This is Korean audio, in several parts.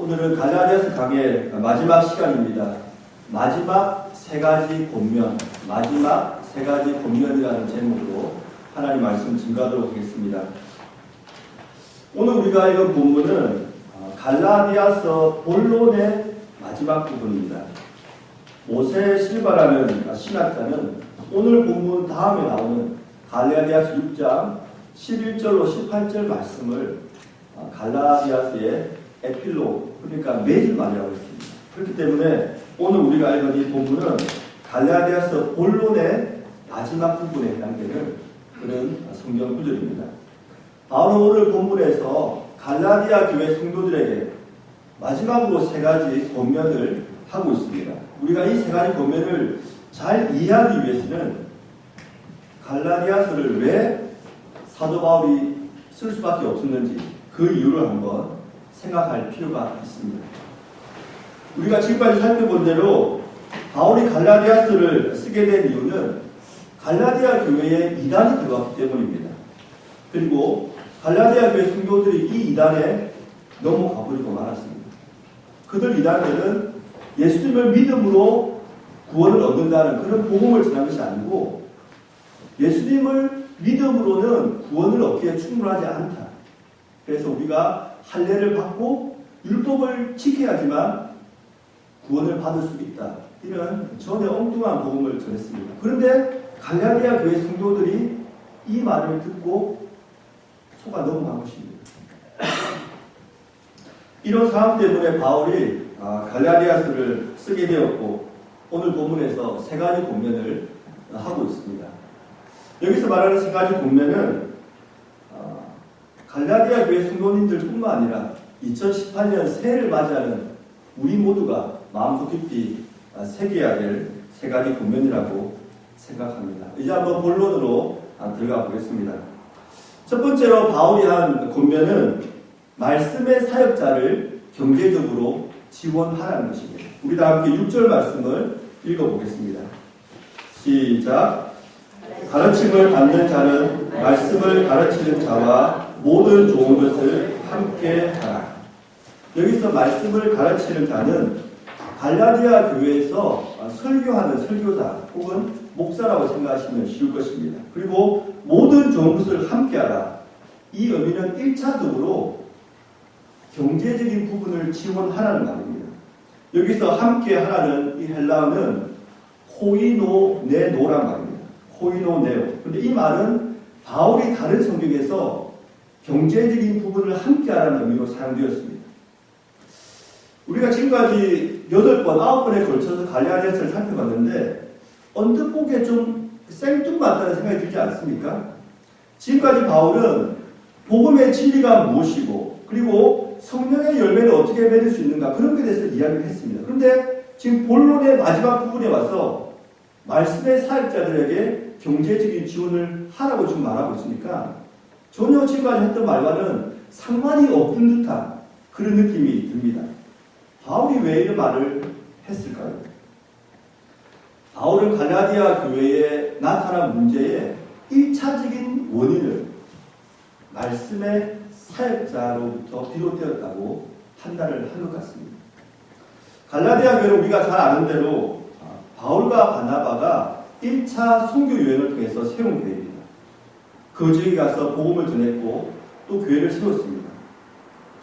오늘은 갈라디아서 강의 마지막 시간입니다. 마지막 세 가지 권면, 마지막 세 가지 권면이라는 제목으로 하나님 말씀 증거하도록 하겠습니다. 오늘 우리가 읽은 본문은 갈라디아서 본론의 마지막 부분입니다. 모세 실바라는 신학자는 오늘 본문 다음에 나오는 갈라디아서 6장 11절로 18절 말씀을 갈라디아서의 에필로그, 그러니까 매질말이라고 했습니다. 그렇기 때문에 오늘 우리가 읽은 이 본문은 갈라디아서 본론의 마지막 부분에 해당되는 그런 성경 구절입니다. 바로 오늘 본문에서 갈라디아 교회 성도들에게 마지막으로 세 가지 권면을 하고 있습니다. 우리가 이 세 가지 권면을 잘 이해하기 위해서는 갈라디아서를 왜 사도 바울이 쓸 수밖에 없었는지 그 이유를 한번 생각할 필요가 있습니다. 우리가 지금까지 살펴본 대로 바울이 갈라디아서를 쓰게 된 이유는 갈라디아 교회에 이단이 들어왔기 때문입니다. 그리고 갈라디아 교회 성도들이 이 이단에 넘어가 버리고 말았습니다. 그들 이단들은 예수님을 믿음으로 구원을 얻는다는 그런 복음을 전한 것이 아니고 예수님을 믿음으로는 구원을 얻기에 충분하지 않다. 그래서 우리가 할례를 받고 율법을 지켜야지만 구원을 받을 수 있다. 이런 전혀 엉뚱한 복음을 전했습니다. 그런데 갈라디아 교회 성도들이 이 말을 듣고 속아 넘어간 것입니다. 이런 상황 때문에 바울이 갈라디아서를 쓰게 되었고 오늘 본문에서 세 가지 권면을 하고 있습니다. 여기서 말하는 세 가지 권면은 갈라디아 교회 성도님들 뿐만 아니라 2018년 새해를 맞이하는 우리 모두가 마음속 깊이 새겨야 될 세 가지 권면이라고 생각합니다. 이제 한번 본론으로 들어가 보겠습니다. 첫 번째로 바울이 한 권면은 말씀의 사역자를 경제적으로 지원하라는 것입니다. 우리 다 함께 6절 말씀을 읽어보겠습니다. 시작. 가르침을 받는 자는 말씀을 가르치는 자와 모든 좋은 것을 함께 하라. 여기서 말씀을 가르치는 자는 갈라디아 교회에서 설교하는 설교자 혹은 목사라고 생각하시면 쉬울 것입니다. 그리고 모든 좋은 것을 함께 하라. 이 의미는 1차적으로 경제적인 부분을 지원하라는 말입니다. 여기서 함께 하라는 이 헬라어는 코이노네노란 말입니다. 코이노네오. 그런데 이 말은 바울이 다른 성경에서 경제적인 부분을 함께 하라는 의미로 사용되었습니다. 우리가 지금까지 8번, 9번에 걸쳐서 갈라디아서를 살펴봤는데 언뜻 보기에 좀 생뚱맞다는 생각이 들지 않습니까? 지금까지 바울은 복음의 진리가 무엇이고 그리고 성령의 열매를 어떻게 맺을 수 있는가 그런 것에 대해서 이야기를 했습니다. 그런데 지금 본론의 마지막 부분에 와서 말씀의 사역자들에게 경제적인 지원을 하라고 지금 말하고 있으니까 전혀 지금까지 했던 말과는 상관이 없는 듯한 그런 느낌이 듭니다. 바울이 왜 이런 말을 했을까요? 바울은 갈라디아 교회에 나타난 문제의 1차적인 원인을 말씀의 사역자로부터 비롯되었다고 판단을 한 것 같습니다. 갈라디아 교회는 우리가 잘 아는 대로 바울과 바나바가 1차 선교 유행을 통해서 세운 교회입니다. 그 지역에 가서 복음을 전했고 또 교회를 세웠습니다.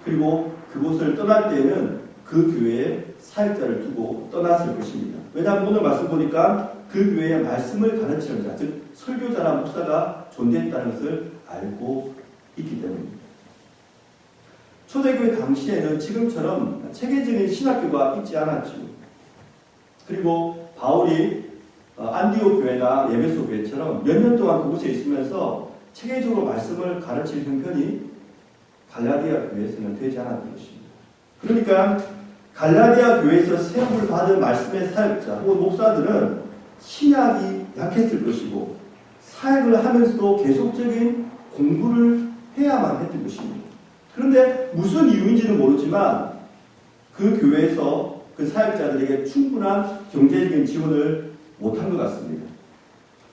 그리고 그곳을 떠날 때에는 그 교회에 사역자를 두고 떠났을 것입니다. 왜냐하면 오늘 말씀 보니까 그 교회에 말씀을 가르치는 자, 즉 설교자나 목사가 존재했다는 것을 알고 있기 때문입니다. 초대교회 당시에는 지금처럼 체계적인 신학교가 있지 않았죠. 그리고 바울이 안디옥 교회나 에베소 교회처럼 몇 년 동안 그곳에 있으면서 체계적으로 말씀을 가르칠 형편이 갈라디아 교회에서는 되지 않았던 것입니다. 그러니까 갈라디아 교회에서 세움을 받은 말씀의 사역자 혹은 목사들은 신약이 약했을 것이고 사역을 하면서도 계속적인 공부를 해야만 했던 것입니다. 그런데 무슨 이유인지는 모르지만 그 교회에서 그 사역자들에게 충분한 경제적인 지원을 못한 것 같습니다.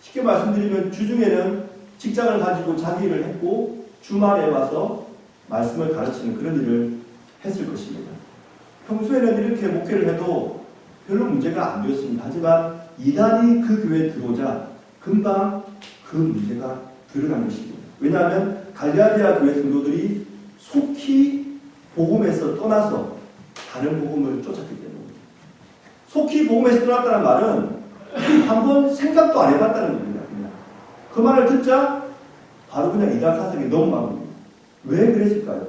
쉽게 말씀드리면 주중에는 직장을 가지고 자기 일을 했고 주말에 와서 말씀을 가르치는 그런 일을 했을 것입니다. 처음에는 이렇게 목회를 해도 별로 문제가 안 되었습니다. 하지만 이단이 그 교회에 들어오자 금방 그 문제가 드러난 것입니다. 왜냐하면 갈라디아 교회 성도들이 속히 복음에서 떠나서 다른 복음을 쫓았기 때문입니다. 속히 복음에서 떠났다는 말은 한번 생각도 안 해봤다는 겁니다. 그냥. 그 말을 듣자 바로 그냥 이단 사상에 넘어간 겁니다. 왜 그랬을까요?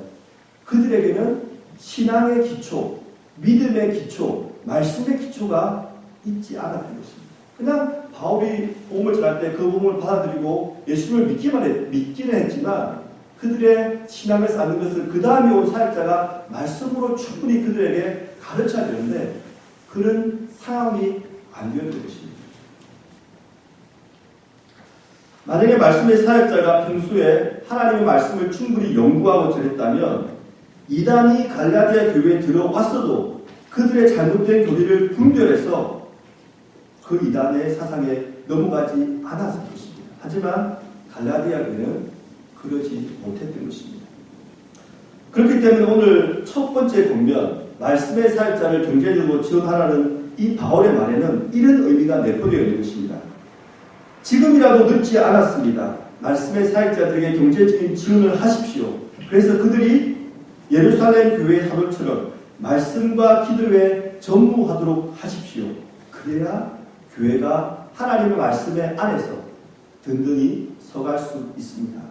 그들에게는 신앙의 기초, 믿음의 기초, 말씀의 기초가 있지 않았던 것입니다. 그냥 바울이 복음을 전할 때 그 복음을 받아들이고 예수님을 믿기는 했지만 그들의 신앙을 쌓는 것을 그 다음에 온 사역자가 말씀으로 충분히 그들에게 가르쳐야 되는데 그런 상황이 안 되었던 것입니다. 만약에 말씀의 사역자가 평소에 하나님의 말씀을 충분히 연구하고 전했다면 이단이 갈라디아 교회에 들어왔어도 그들의 잘못된 교리를 분별해서 그 이단의 사상에 넘어가지 않았을 것입니다. 하지만 갈라디아 교회는 그러지 못했던 것입니다. 그렇기 때문에 오늘 첫 번째 권면 말씀의 사역자를 경제적으로 지원하라는 이 바울의 말에는 이런 의미가 내포되어 있는 것입니다. 지금이라도 늦지 않았습니다. 말씀의 사역자들에게 경제적인 지원을 하십시오. 그래서 그들이 예루살렘 교회의 사도처럼 말씀과 기도에 전무하도록 하십시오. 그래야 교회가 하나님의 말씀의 안에서 든든히 서갈 수 있습니다.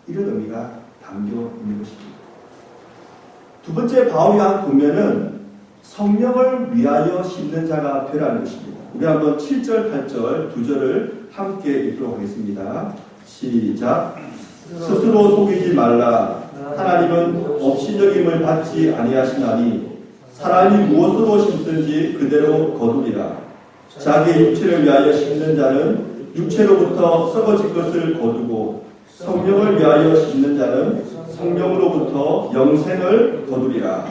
이런 의미가 담겨 있는 것입니다. 두 번째 바울이 한 권면은 성령을 위하여 심는 자가 되라는 것입니다. 우리 한번 7절, 8절 두 절을 함께 읽도록 하겠습니다. 시작. 스스로 속이지 말라. 하나님은 업신여김을 받지 아니하시나니 사람이 무엇으로 심든지 그대로 거두리라. 자기의 육체를 위하여 심는 자는 육체로부터 썩어질 것을 거두고 성령을 위하여 심는 자는 성령으로부터 영생을 거두리라.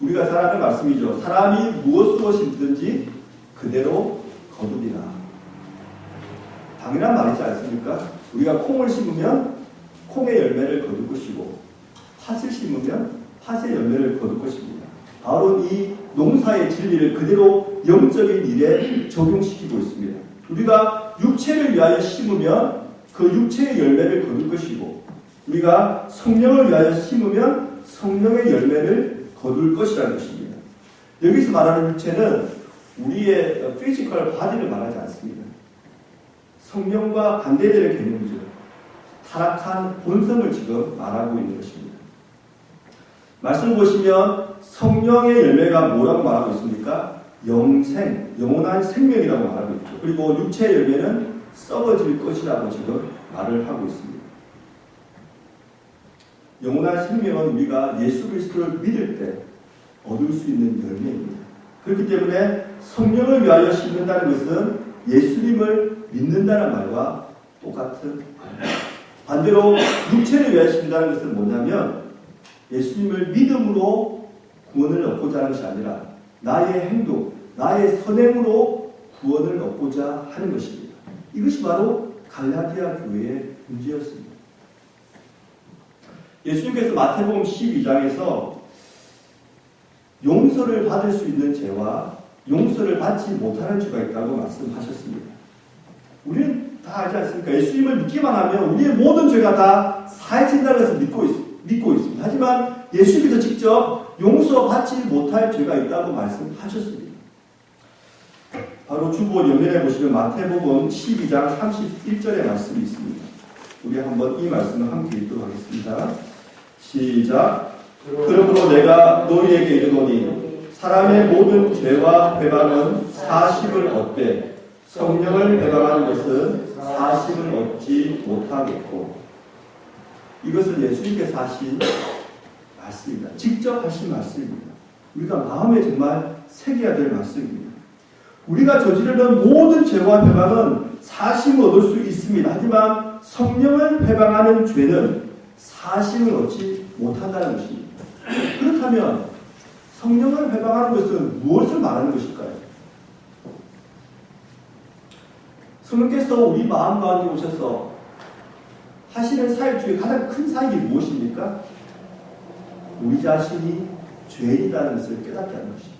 우리가 잘 아는 말씀이죠. 사람이 무엇으로 심든지 그대로 거두리라. 당연한 말이지 않습니까? 우리가 콩을 심으면 콩의 열매를 거둘 것이고 팥을 심으면 팥의 열매를 거둘 것입니다. 바로 이 농사의 진리를 그대로 영적인 일에 적용시키고 있습니다. 우리가 육체를 위하여 심으면 그 육체의 열매를 거둘 것이고 우리가 성령을 위하여 심으면 성령의 열매를 거둘 것이라는 것입니다. 여기서 말하는 육체는 우리의 피지컬 바디를 말하지 않습니다. 성령과 반대되는 개념이죠. 타락한 본성을 지금 말하고 있는 것입니다. 말씀을 보시면 성령의 열매가 뭐라고 말하고 있습니까? 영생, 영원한 생명이라고 말하고 있죠. 그리고 육체의 열매는 썩어질 것이라고 지금 말을 하고 있습니다. 영원한 생명은 우리가 예수 그리스도를 믿을 때 얻을 수 있는 열매입니다. 그렇기 때문에 성령을 위하여 심는다는 것은 예수님을 믿는다는 말과 똑같은 말입니다. 반대로 육체를 위하여 심는다는 것은 뭐냐면 예수님을 믿음으로 구원을 얻고자 하는 것이 아니라 나의 행동, 나의 선행으로 구원을 얻고자 하는 것입니다. 이것이 바로 갈라디아 교회의 문제였습니다. 예수님께서 마태복음 12장에서 용서를 받을 수 있는 죄와 용서를 받지 못하는 죄가 있다고 말씀하셨습니다. 우리는 다 알지 않습니까? 예수님을 믿기만 하면 우리의 모든 죄가 다 사해진다는 것을 믿고 있습니다. 하지만 예수님께서 직접 용서받지 못할 죄가 있다고 말씀하셨습니다. 바로 중보 연면에 보시면 마태복음 12장 31절의 말씀이 있습니다. 우리 한번 이 말씀을 함께 읽도록 하겠습니다. 시작. 그러므로 내가 너희에게 이르노니 사람의 모든 죄와 회방은 사심을 얻되 성령을 회방하는 것은 사심을 얻지 못하겠고. 이것은 예수님께서 하신 말씀입니다. 직접 하신 말씀입니다. 우리가 마음에 정말 새겨야 될 말씀입니다. 우리가 저지르는 모든 죄와 회방은 사심을 얻을 수 있습니다. 하지만 성령을 회방하는 죄는 사심을 얻지 못한다는 것입니다. 그렇다면 성령을 회방하는 것은 무엇을 말하는 것일까요? 성령께서 우리 마음 가운데 오셔서 하시는 사역 중에 가장 큰 사역이 무엇입니까? 우리 자신이 죄인이라는 것을 깨닫게 하는 것입니다.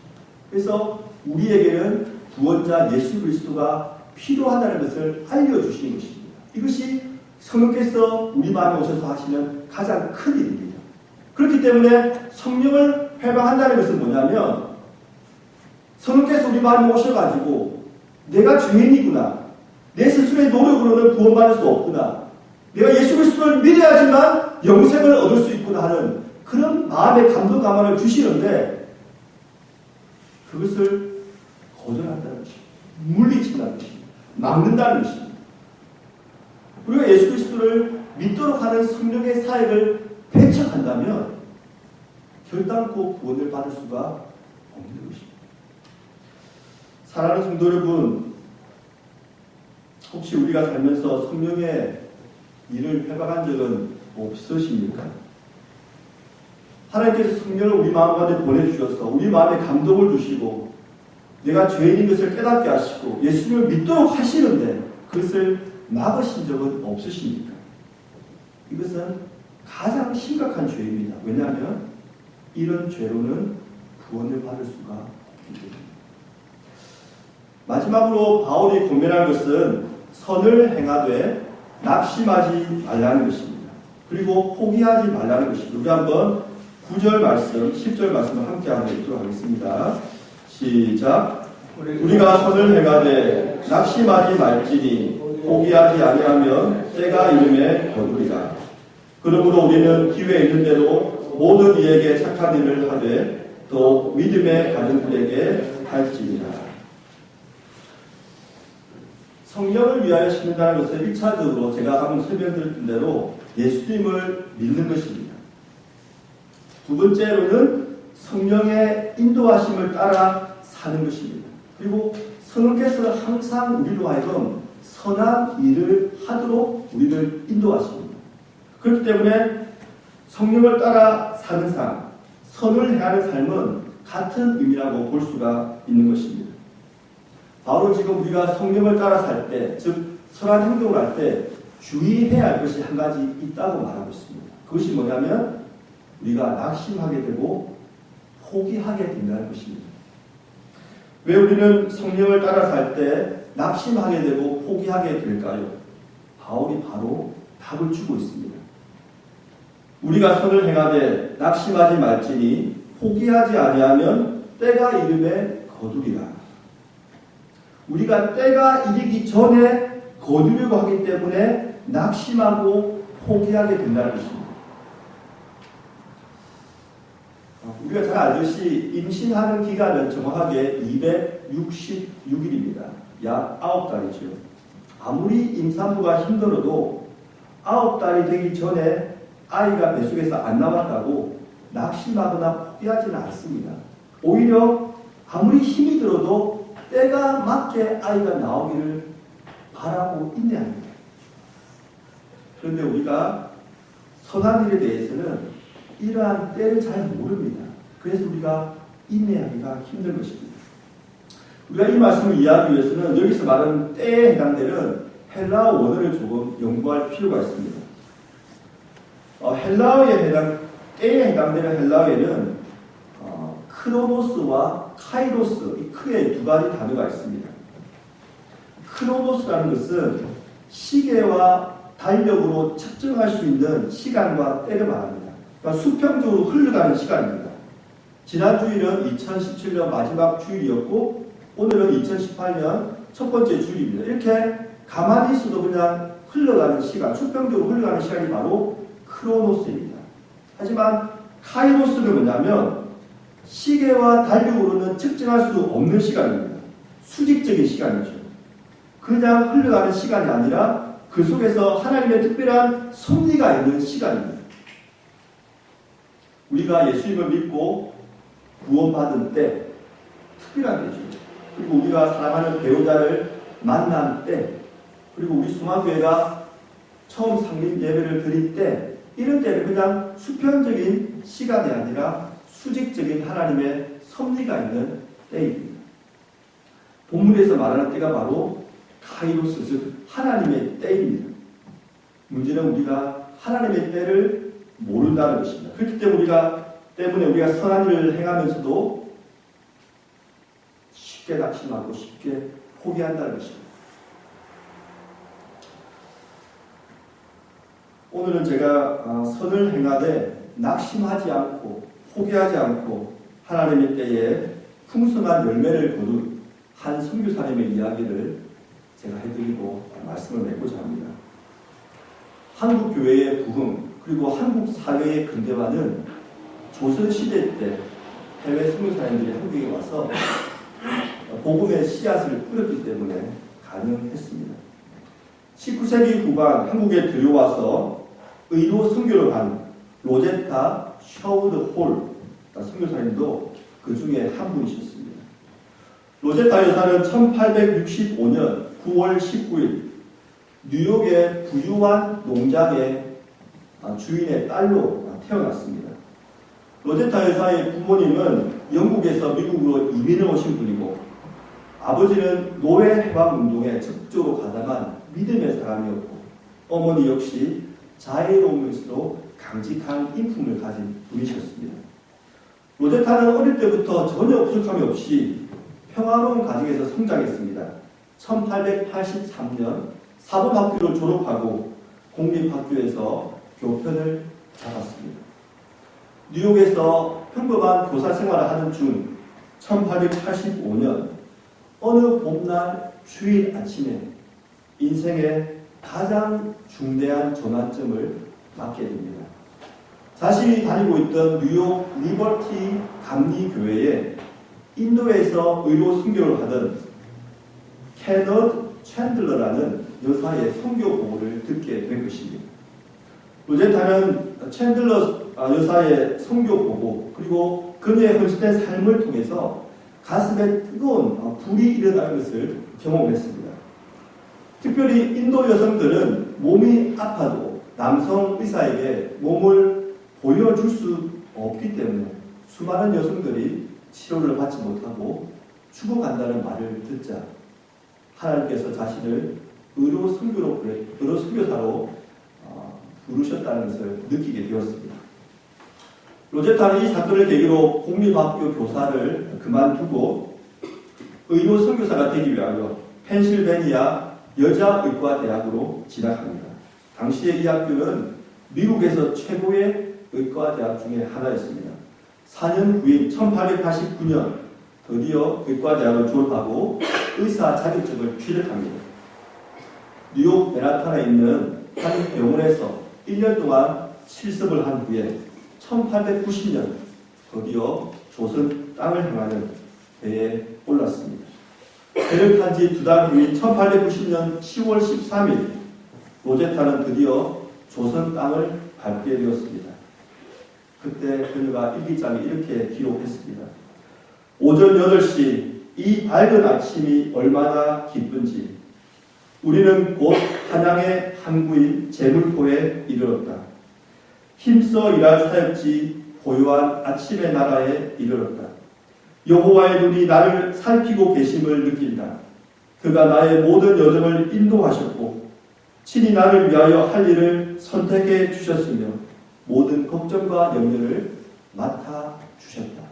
그래서 우리에게는 구원자 예수 그리스도가 필요하다는 것을 알려주시는 것입니다. 이것이 성령께서 우리 마음에 오셔서 하시는 가장 큰 일입니다. 그렇기 때문에 성령을 회방한다는 것은 뭐냐면 성령께서 우리 마음에 오셔가지고 내가 죄인이구나, 내 스스로의 노력으로는 구원받을 수 없구나, 내가 예수 그리스도를 믿어야지만 영생을 얻을 수 있구나 하는 그런 마음의 감동감화를 주시는데 그것을 거절한다는 것입니다. 물리친다는 것입니다. 막는다는 것입니다. 우리가 예수 그리스도를 믿도록 하는 성령의 사역을 배척한다면 결단코 구원을 받을 수가 없는 것입니다. 사랑하는 성도 여러분, 혹시 우리가 살면서 성령의 일을 회방한 적은 없으십니까? 하나님께서 성령을 우리 마음 가운데 보내주셔서 우리 마음에 감동을 주시고 내가 죄인인 것을 깨닫게 하시고 예수님을 믿도록 하시는데 그것을 막으신 적은 없으십니까? 이것은 가장 심각한 죄입니다. 왜냐하면 이런 죄로는 구원을 받을 수가 없기 때문입니다. 마지막으로 바울이 고면한 것은 선을 행하되 낙심하지 말라는 것입니다. 그리고 포기하지 말라는 것입니다. 우리 한번 9절 말씀, 10절 말씀을 함께 한번 읽도록 하겠습니다. 시작. 우리가 선을 행하되 낙심하지 말지니 포기하지 아니하면 때가 이름에 거두리라. 그러므로 우리는 기회 있는 대로 모든 이에게 착한 일을 하되 또 믿음의 가정들에게 할지니라. 성령을 위하여 심는다는 것은 1차적으로 제가 방금 설명드린 대로 예수님을 믿는 것입니다. 두 번째로는 성령의 인도하심을 따라 사는 것입니다. 그리고 성령께서는 항상 우리로 하여금 선한 일을 하도록 우리를 인도하십니다. 그렇기 때문에 성령을 따라 사는 삶, 선을 행하는 삶은 같은 의미라고 볼 수가 있는 것입니다. 바로 지금 우리가 성령을 따라 살 때, 즉 선한 행동을 할 때 주의해야 할 것이 한 가지 있다고 말하고 있습니다. 그것이 뭐냐면 우리가 낙심하게 되고 포기하게 된다는 것입니다. 왜 우리는 성령을 따라 살 때 낙심하게 되고 포기하게 될까요? 바울이 바로 답을 주고 있습니다. 우리가 선을 행하되 낙심하지 말지니 포기하지 아니하면 때가 이름에 거두리라. 우리가 때가 이르기 전에 거두려고 하기 때문에 낙심하고 포기하게 된다는 것입니다. 우리가 잘 알듯이 임신하는 기간은 정확하게 266일입니다. 약 9달이죠. 아무리 임산부가 힘들어도 9달이 되기 전에 아이가 뱃속에서 안 나왔다고 낙심하거나 포기하지는 않습니다. 오히려 아무리 힘이 들어도 때가 맞게 아이가 나오기를 바라고 인내합니다. 그런데 우리가 선한 일에 대해서는 이러한 때를 잘 모릅니다. 그래서 우리가 인내하기가 힘든 것입니다. 우리가 이 말씀을 이해하기 위해서는 여기서 말하는 때에 해당되는 헬라어 원어를 조금 연구할 필요가 있습니다. 때에 해당되는 헬라어에는 크로노스와 카이로스, 이 크게 두 가지 단어가 있습니다. 크로노스라는 것은 시계와 달력으로 측정할 수 있는 시간과 때를 말합니다. 그러니까 수평적으로 흘러가는 시간입니다. 지난 주일은 2017년 마지막 주일이었고 오늘은 2018년 첫 번째 주일입니다. 이렇게 가만히 있어도 그냥 흘러가는 시간, 수평적으로 흘러가는 시간이 바로 크로노스입니다. 하지만 카이로스는 뭐냐면 시계와 달력으로는 측정할 수 없는 시간입니다. 수직적인 시간이죠. 그냥 흘러가는 시간이 아니라 그 속에서 하나님의 특별한 섭리가 있는 시간입니다. 우리가 예수님을 믿고 구원받은 때 특별한 때죠. 그리고 우리가 사랑하는 배우자를 만난 때, 그리고 우리 수만교회가 처음 상립 예배를 드릴 때, 이런 때는 그냥 수평적인 시간이 아니라 수직적인 하나님의 섭리가 있는 때입니다. 본문에서 말하는 때가 바로 카이로스, 즉 하나님의 때입니다. 문제는 우리가 하나님의 때를 모른다는 것입니다. 그렇기 때문에 우리가 때문에 우리가 선한 일을 행하면서도 쉽게 낙심하고 쉽게 포기한다는 것입니다. 오늘은 제가 선을 행하되 낙심하지 않고 포기하지 않고 하나님의 때에 풍성한 열매를 거둔 한 선교사님의 이야기를 제가 해드리고 말씀을 맺고자 합니다. 한국 교회의 부흥 그리고 한국 사회의 근대화는 조선시대 때 해외 선교사님들이 한국에 와서 복음의 씨앗을 뿌렸기 때문에 가능했습니다. 19세기 후반 한국에 들여와서 의로 선교를 한 로제타 셔우드 홀 선교사님도 그 중에 한 분이셨습니다. 로제타 여사는 1865년 9월 19일 뉴욕의 부유한 농장의 주인의 딸로 태어났습니다. 로제타 여사의 부모님은 영국에서 미국으로 이민을 오신 분이고 아버지는 노예 해방운동에 적극적으로 가담한 믿음의 사람이었고 어머니 역시 자애로우면서도 강직한 인품을 가진 분이셨습니다. 로제타는 어릴 때부터 전혀 부족함이 없이 평화로운 가정에서 성장했습니다. 1883년 사범학교를 졸업하고 공립학교에서 교편을 잡았습니다. 뉴욕에서 평범한 교사 생활을 하는 중 1885년 어느 봄날 주일 아침에 인생의 가장 중대한 전환점을 맞게 됩니다. 자신이 다니고 있던 뉴욕 리버티 감리교회에 인도에서 의료 선교를 하던 케너드 챈들러라는 여사의 선교 보고를 듣게 된 것입니다. 로제타는 챈들러 여사의 선교 보고 그리고 그녀의 헌신된 삶을 통해서 가슴에 뜨거운 불이 일어나는 것을 경험했습니다. 특별히 인도 여성들은 몸이 아파도 남성 의사에게 몸을 보여줄 수 없기 때문에 수많은 여성들이 치료를 받지 못하고 죽어간다는 말을 듣자 하나님께서 자신을 의로 선교사로 부르셨다는 것을 느끼게 되었습니다. 로제타는 이 사건을 계기로 공립학교 교사를 그만두고 의료 선교사가 되기 위하여 펜실베니아 여자의과대학으로 진학합니다. 당시에 이 학교는 미국에서 최고의 의과대학 중에 하나였습니다. 4년 후인 1889년 드디어 의과대학을 졸업하고 의사 자격증을 취득합니다. 뉴욕 맨하탄에 있는 한 병원에서 1년 동안 실습을 한 후에 1890년 드디어 조선 땅을 향하는 배에 올랐습니다. 배를 탄 지 2달 후인 1890년 10월 13일 로제타는 드디어 조선 땅을 밟게 되었습니다. 그때 그녀가 일기장에 이렇게 기록했습니다. 오전 8시 이 밝은 아침이 얼마나 기쁜지 우리는 곧 한양의 항구인 제물포에 이르렀다. 힘써 일할 사역지 고요한 아침의 나라에 이르렀다. 여호와의 눈이 나를 살피고 계심을 느낀다. 그가 나의 모든 여정을 인도하셨고 친히 나를 위하여 할 일을 선택해 주셨으며 모든 걱정과 염려를 맡아주셨다.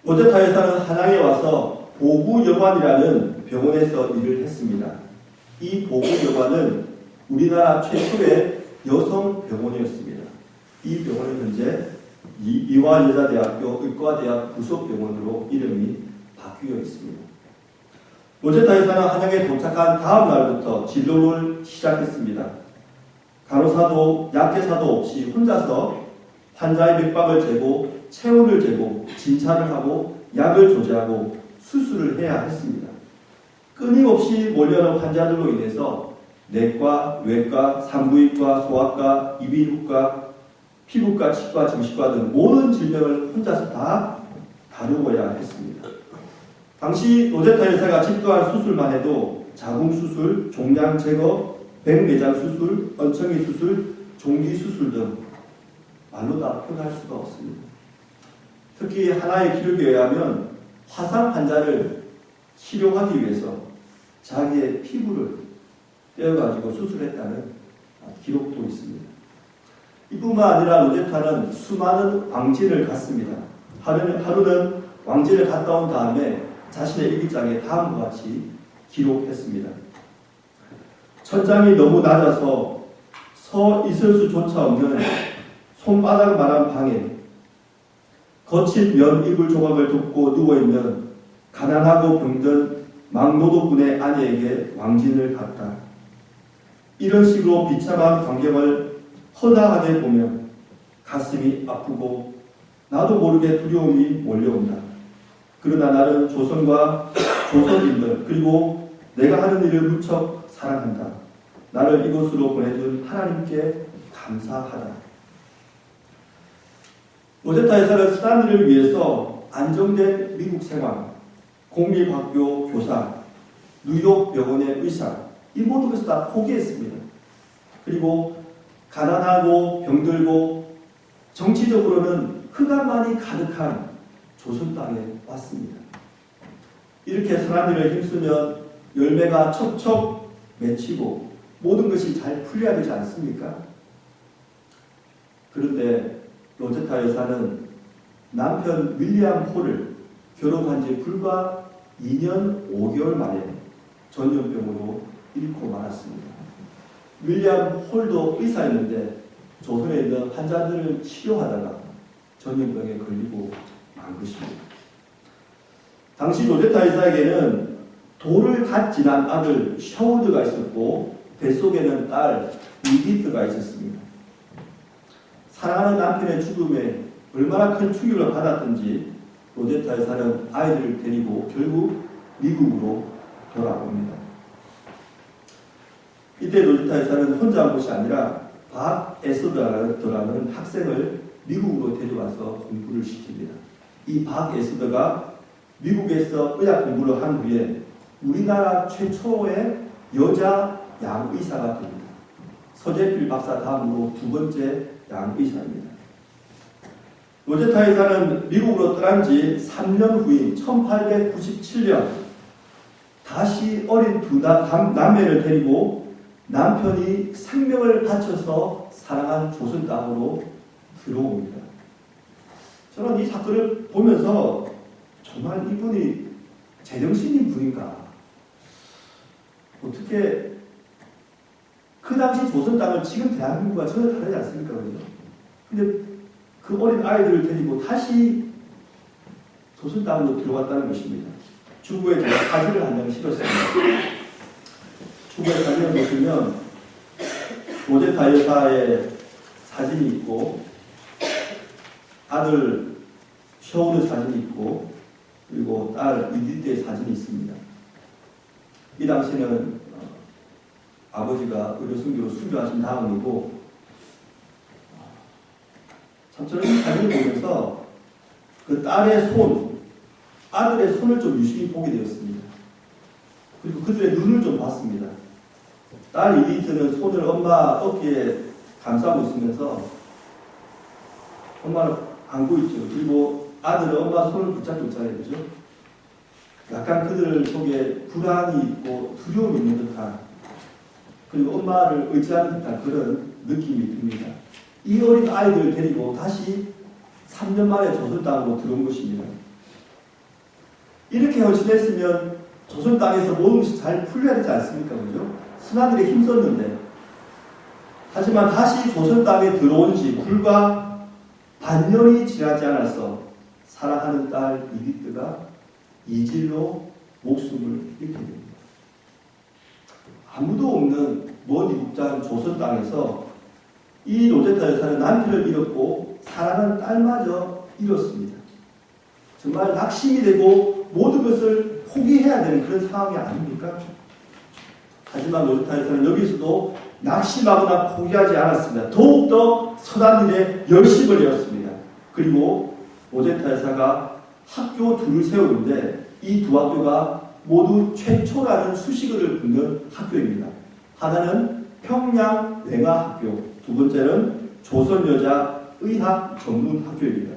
로제타 여사는 한양에 와서 보구여관이라는 병원에서 일을 했습니다. 이 보구여관은 우리나라 최초의 여성 병원이었습니다. 이 병원은 현재 이화여자대학교 의과대학 부속병원으로 이름이 바뀌어 있습니다. 로제타 여사는 한양에 도착한 다음 날부터 진료를 시작했습니다. 간호사도 약제사도 없이 혼자서 환자의 맥박을 재고 체온을 재고 진찰을 하고 약을 조제하고 수술을 해야 했습니다. 끊임없이 몰려오는 환자들로 인해서 내과, 외과, 산부인과, 소아과, 이비인후과, 피부과, 치과, 정신과 등 모든 질병을 혼자서 다 다루어야 했습니다. 당시 로제타 여사가 집도한 수술만 해도 자궁수술, 종양 제거, 백내장 수술, 얹혀기 수술, 종기 수술 등 말로 다 표현할 수가 없습니다. 특히 하나의 기록에 의하면 화상 환자를 치료하기 위해서 자기의 피부를 떼어가지고 수술했다는 기록도 있습니다. 이뿐만 아니라 로제타는 수많은 왕진을 갔습니다. 하루는 왕진을 갔다 온 다음에 자신의 일기장에 다음과 같이 기록했습니다. 천장이 너무 낮아서 서 있을 수조차 없는 손바닥만한 방에 거친 면 이불 조각을 덮고 누워있는 가난하고 병든 막노동군의 아내에게 왕진을 갔다. 이런 식으로 비참한 광경을 허다하게 보면 가슴이 아프고 나도 모르게 두려움이 몰려온다. 그러나 나는 조선과 조선인들 그리고 내가 하는 일을 무척 사랑한다. 나를 이곳으로 보내준 하나님께 감사하다. 로제타 여사는 수단들을 위해서 안정된 미국 생활, 공립학교 교사, 뉴욕 병원의 의사 이 모든 것을 다 포기했습니다. 그리고 가난하고 병들고 정치적으로는 흑암만이 가득한 조선 땅에 왔습니다. 이렇게 선한 일을 힘쓰면 열매가 척척 맺히고 모든 것이 잘 풀려야 되지 않습니까? 그런데 로제타 여사는 남편 윌리엄 홀을 결혼한 지 불과 2년 5개월 만에 전염병으로 잃고 말았습니다. 윌리엄 홀도 의사였는데 조선에 있는 환자들을 치료하다가 전염병에 걸리고 만 것입니다. 당시 로제타 여사에게는 돌을 갓 지난 아들 셔우드가 있었고 뱃속에는 딸 이디트가 있었습니다. 사랑하는 남편의 죽음에 얼마나 큰 충격을 받았던지 로제타 여사는 아이들을 데리고 결국 미국으로 돌아옵니다. 이때 로제타 여사는 혼자 온 것이 아니라 박 에스더라는 학생을 미국으로 데려와서 공부를 시킵니다. 이 박 에스더가 미국에서 의학 공부를 한 후에 우리나라 최초의 여자 양의사가 됩니다. 서재필 박사 다음으로 두 번째 양의사입니다. 로제타 여사는 미국으로 떠난 지 3년 후인 1897년 다시 어린 두 남매를 데리고 남편이 생명을 바쳐서 사랑한 조선 땅으로 들어옵니다. 저는 이 사건을 보면서 정말 이분이 제정신인 분인가? 어떻게 그 당시 조선 땅을 지금 대한민국과 전혀 다르지 않습니까? 근데 그 어린 아이들을 데리고 다시 조선 땅으로 들어갔다는 것입니다. 주부에 제가 사진을 한 장 실었습니다. 주부의 사진을 보시면 로제타 여사의 사진이 있고 아들 셔우드 사진이 있고 그리고 딸 이디트의 사진이 있습니다. 이 당시는 아버지가 의료선교로 순교하신 다음이고 참 저는 이 사진을 보면서 그 딸의 손, 아들의 손을 좀 유심히 보게 되었습니다. 그리고 그들의 눈을 좀 봤습니다. 딸 이디트는 손을 엄마 어깨에 감싸고 있으면서 엄마를 안고 있죠. 그리고 아들은 엄마 손을 붙잡고 있잖아요. 그죠? 약간 그들 속에 불안이 있고 두려움이 있는 듯한 그리고 엄마를 의지하는 듯한 그런 느낌이 듭니다. 이 어린 아이들을 데리고 다시 3년 만에 조선 땅으로 들어온 것입니다. 이렇게 지냈으면 조선 땅에서 모든 것이 잘 풀려야 되지 않습니까? 그죠? 순환들이 힘썼는데 하지만 다시 조선 땅에 들어온 지 불과 반년이 지나지 않아서 사랑하는 딸 이디트가 이질로 목숨을 잃게 됩니다. 아무도 없는 먼 이국장 조선 땅에서 이 로제타 여사는 남편을 잃었고 사랑하는 딸마저 잃었습니다. 정말 낙심이 되고 모든 것을 포기해야 되는 그런 상황이 아닙니까? 하지만 로제타 여사는 여기서도 낙심하거나 포기하지 않았습니다. 더욱더 선한 일에 열심을 내었습니다. 그리고 로제타 여사가 학교 둘을 세우는데 이 두 학교가 모두 최초라는 수식어를 붙는 학교입니다. 하나는 평양외과학교, 두 번째는 조선여자의학전문학교입니다.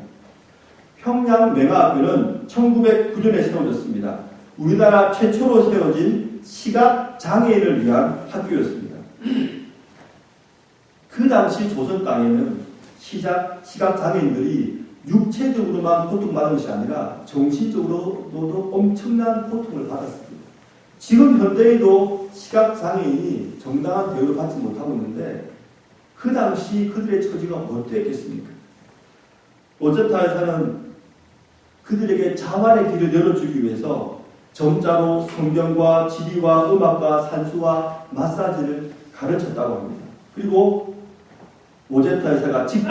평양외과학교는 1909년에 세워졌습니다. 우리나라 최초로 세워진 시각장애인을 위한 학교였습니다. 그 당시 조선 땅에는 시각장애인들이 육체적으로만 고통받는 것이 아니라 정신적으로도 엄청난 고통을 받았습니다. 지금 현대에도 시각장애인이 정당한 대우를 받지 못하고 있는데 그 당시 그들의 처지가 어땠겠습니까? 로제타 여사는 그들에게 자활의 길을 열어주기 위해서 점자로 성경과 지리와 음악과 산수와 마사지를 가르쳤다고 합니다. 그리고 로제타 여사가 직접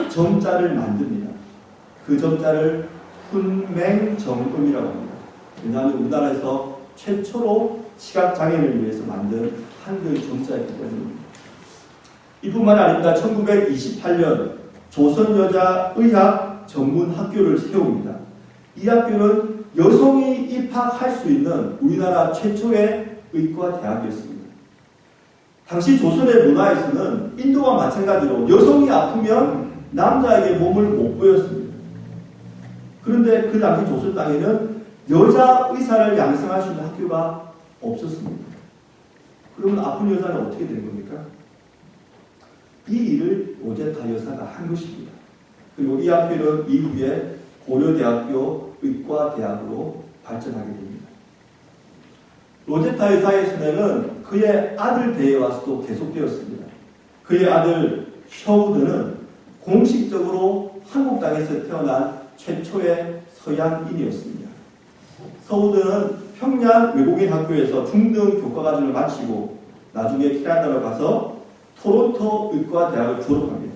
점자를 만듭니다. 그 점자를 훈맹정음이라고 합니다. 왜냐하면 우리나라에서 최초로 시각장애인을 위해서 만든 한글 점자이기 때문입니다. 이뿐만이 아닙니다. 1928년 조선여자의학 전문학교를 세웁니다. 이 학교는 여성이 입학할 수 있는 우리나라 최초의 의과대학이었습니다. 당시 조선의 문화에서는 인도와 마찬가지로 여성이 아프면 남자에게 몸을 못 보였습니다. 그런데 그 당시 조선 땅에는 여자 의사를 양성할 수 있는 학교가 없었습니다. 그러면 아픈 여자는 어떻게 된 겁니까? 이 일을 로제타 여사가 한 것입니다. 그리고 이 학교는 이후에 고려대학교 의과대학으로 발전하게 됩니다. 로제타 여사의 손해는 그의 아들 대에 와서도 계속되었습니다. 그의 아들 셔우드는 공식적으로 한국 땅에서 태어난 최초의 서양인이었습니다. 셔우드는 평양 외국인 학교에서 중등 교과과정을 마치고 나중에 캐나다로 가서 토론토 의과대학을 졸업합니다.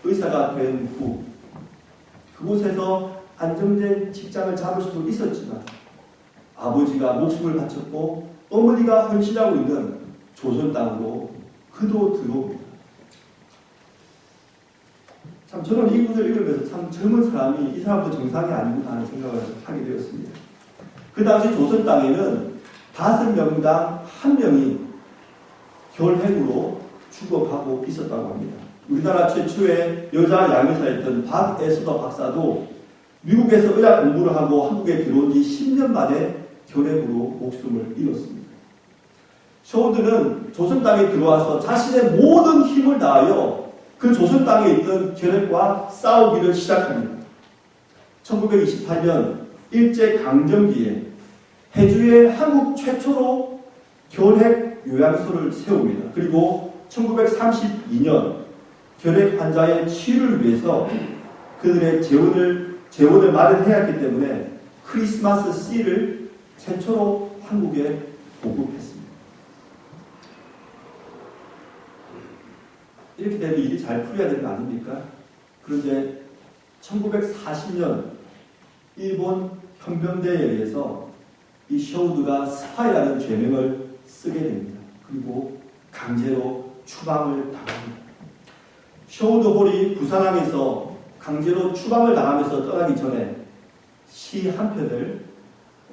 의사가 된 후 그곳에서 안정된 직장을 잡을 수도 있었지만 아버지가 목숨을 바쳤고 어머니가 헌신하고 있는 조선 땅으로 그도 들어옵니다. 참 저는 이곳을 읽으면서 참 젊은 사람이 이 사람도 정상이 아니구나 하는 생각을 하게 되었습니다. 그 당시 조선 땅에는 5명당 1명이 결핵으로 죽어가고 있었다고 합니다. 우리나라 최초의 여자 양의사였던 박애수더 박사도 미국에서 의학 공부를 하고 한국에 들어온 지 10년 만에 결핵으로 목숨을 잃었습니다. 셔우드는 조선 땅에 들어와서 자신의 모든 힘을 다하여 그 조선 땅에 있던 결핵과 싸우기를 시작합니다. 1928년 일제강점기에 해주에 한국 최초로 결핵 요양소를 세웁니다. 그리고 1932년 결핵 환자의 치유를 위해서 그들의 재원을 마련해야 했기 때문에 크리스마스 씨를 최초로 한국에 보급했습니다. 이렇게 되면 일이 잘 풀려야 되는 거 아닙니까? 그런데 1940년 일본 편병대에 의해서 이 셔우드가 스파이라는 죄명을 쓰게 됩니다. 그리고 강제로 추방을 당합니다. 셔우드 홀이 부산항에서 강제로 추방을 당하면서 떠나기 전에 시 한 편을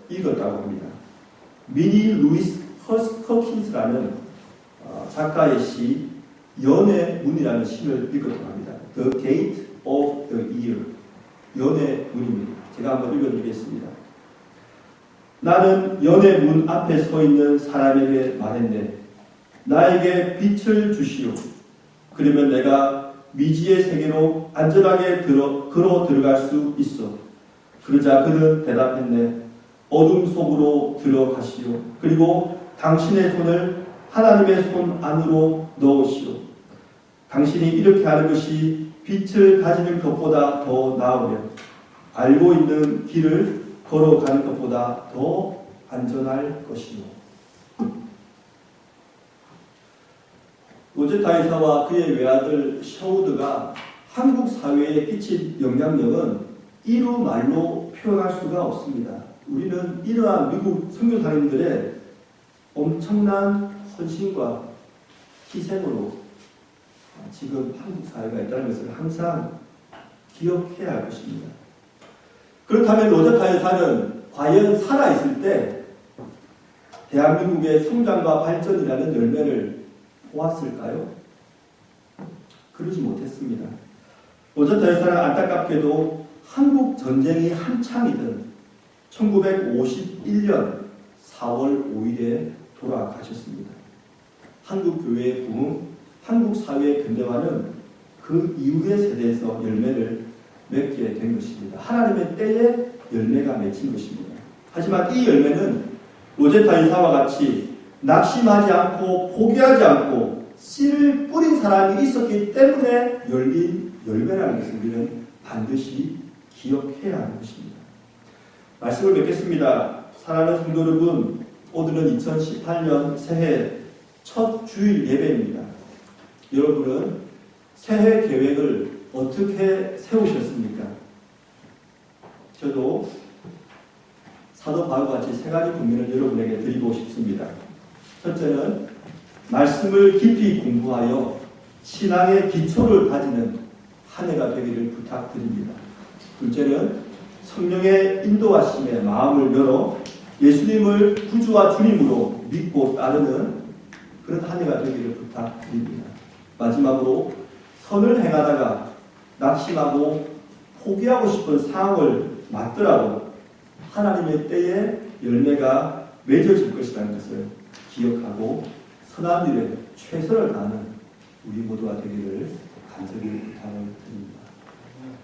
읽었다고 합니다. 미니 루이스 허킨스라는 작가의 시 연의 문이라는 시를 읽었다고 합니다. The Gate of the Ear, 연의 문입니다. 제가 한번 읽어드리겠습니다. 나는 연의 문 앞에 서 있는 사람에게 말했네. 나에게 빛을 주시오. 그러면 내가 미지의 세계로 안전하게 걸어 들어갈 수 있어. 그러자 그는 대답했네. 어둠 속으로 들어가시오. 그리고 당신의 손을 하나님의 손 안으로 넣으시오. 당신이 이렇게 하는 것이 빛을 가지는 것보다 더 나으며 알고 있는 길을 걸어가는 것보다 더 안전할 것이오. 로제타 여사와 그의 외아들 셔우드가 한국 사회에 끼친 영향력은 이루 말로 표현할 수가 없습니다. 우리는 이러한 미국 선교사님들의 엄청난 헌신과 희생으로 지금 한국 사회가 있다는 것을 항상 기억해야 할 것입니다. 그렇다면 로제타 여사는 과연 살아있을 때 대한민국의 성장과 발전이라는 열매를 보았을까요? 그러지 못했습니다. 로제타 여사는 안타깝게도 한국 전쟁이 한창이던 1951년 4월 5일에 돌아가셨습니다. 한국 교회의 부흥, 한국 사회의 근대화는 그 이후의 세대에서 열매를 맺게 된 것입니다. 하나님의 때에 열매가 맺힌 것입니다. 하지만 이 열매는 로제타 이사와 같이 낙심하지 않고 포기하지 않고 씨를 뿌린 사람이 있었기 때문에 열린 열매라는 것을 우리는 반드시 기억해야 하는 것입니다. 말씀을 맺겠습니다. 사랑하는 성도 여러분, 오늘은 2018년 새해 첫 주일 예배입니다. 여러분은 새해 계획을 어떻게 세우셨습니까? 저도 사도 바울과 같이 세 가지 고민을 여러분에게 드리고 싶습니다. 첫째는 말씀을 깊이 공부하여 신앙의 기초를 다지는 한 해가 되기를 부탁드립니다. 둘째는 성령의 인도하심에 마음을 열어 예수님을 구주와 주님으로 믿고 따르는 그런 한 해가 되기를 부탁드립니다. 마지막으로 선을 행하다가 낙심하고 포기하고 싶은 상황을 맞더라도 하나님의 때에 열매가 맺어질 것이라는 것을 기억하고 선한 일에 최선을 다하는 우리 모두가 되기를 간절히 부탁을 드립니다.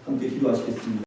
함께 기도하시겠습니다.